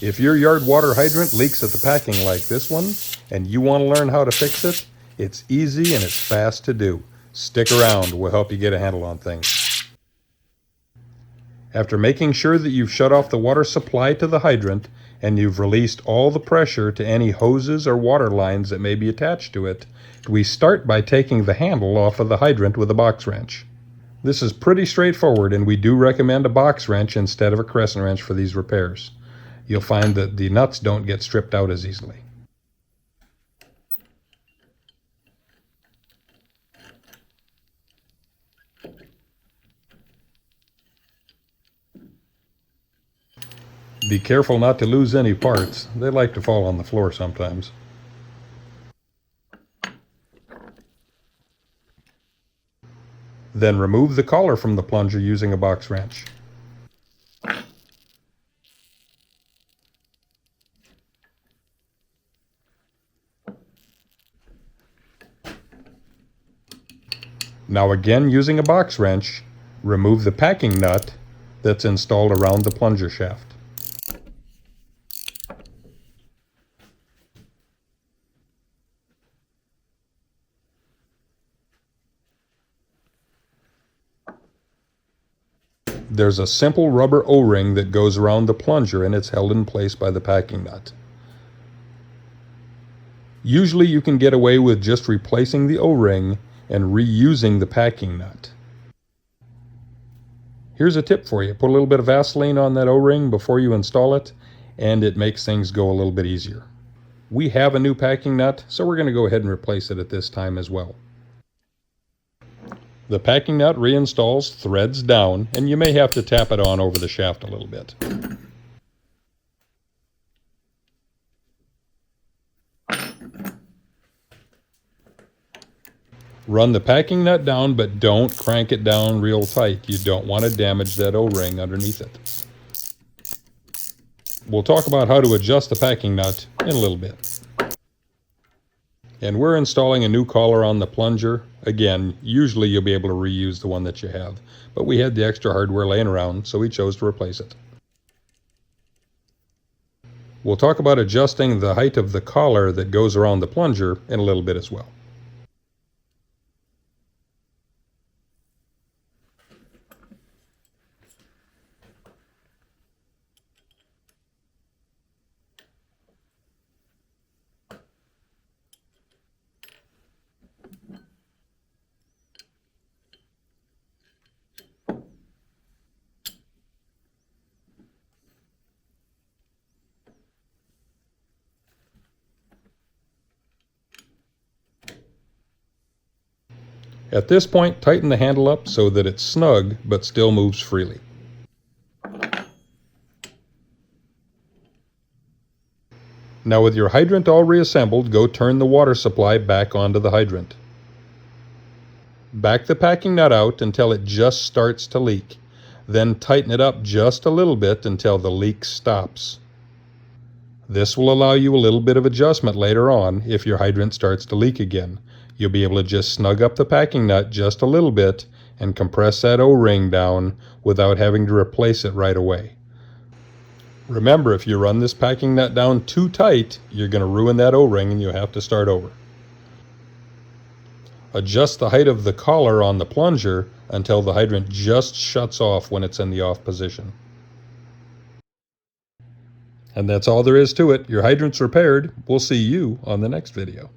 If your yard water hydrant leaks at the packing like this one, and you want to learn how to fix it, it's easy and it's fast to do. Stick around, we'll help you get a handle on things. After making sure that you've shut off the water supply to the hydrant, and you've released all the pressure to any hoses or water lines that may be attached to it, we start by taking the handle off of the hydrant with a box wrench. This is pretty straightforward, and we do recommend a box wrench instead of a crescent wrench for these repairs. You'll find that the nuts don't get stripped out as easily. Be careful not to lose any parts. They like to fall on the floor sometimes. Then remove the collar from the plunger using a box wrench. Now again, using a box wrench, remove the packing nut that's installed around the plunger shaft. There's a simple rubber O-ring that goes around the plunger and it's held in place by the packing nut. Usually you can get away with just replacing the O-ring and reusing the packing nut. Here's a tip for you. Put a little bit of Vaseline on that O-ring before you install it, and it makes things go a little bit easier. We have a new packing nut, so we're going to go ahead and replace it at this time as well. The packing nut reinstalls threads down, and you may have to tap it on over the shaft a little bit. Run the packing nut down, but don't crank it down real tight. You don't want to damage that O-ring underneath it. We'll talk about how to adjust the packing nut in a little bit. And we're installing a new collar on the plunger. Again, usually you'll be able to reuse the one that you have, but we had the extra hardware laying around, so we chose to replace it. We'll talk about adjusting the height of the collar that goes around the plunger in a little bit as well. At this point, tighten the handle up so that it's snug but still moves freely. Now with your hydrant all reassembled, go turn the water supply back onto the hydrant. Back the packing nut out until it just starts to leak. Then tighten it up just a little bit until the leak stops. This will allow you a little bit of adjustment later on if your hydrant starts to leak again. You'll be able to just snug up the packing nut just a little bit and compress that O-ring down without having to replace it right away. Remember, if you run this packing nut down too tight, you're going to ruin that O-ring and you'll have to start over. Adjust the height of the collar on the plunger until the hydrant just shuts off when it's in the off position. And that's all there is to it. Your hydrant's repaired. We'll see you on the next video.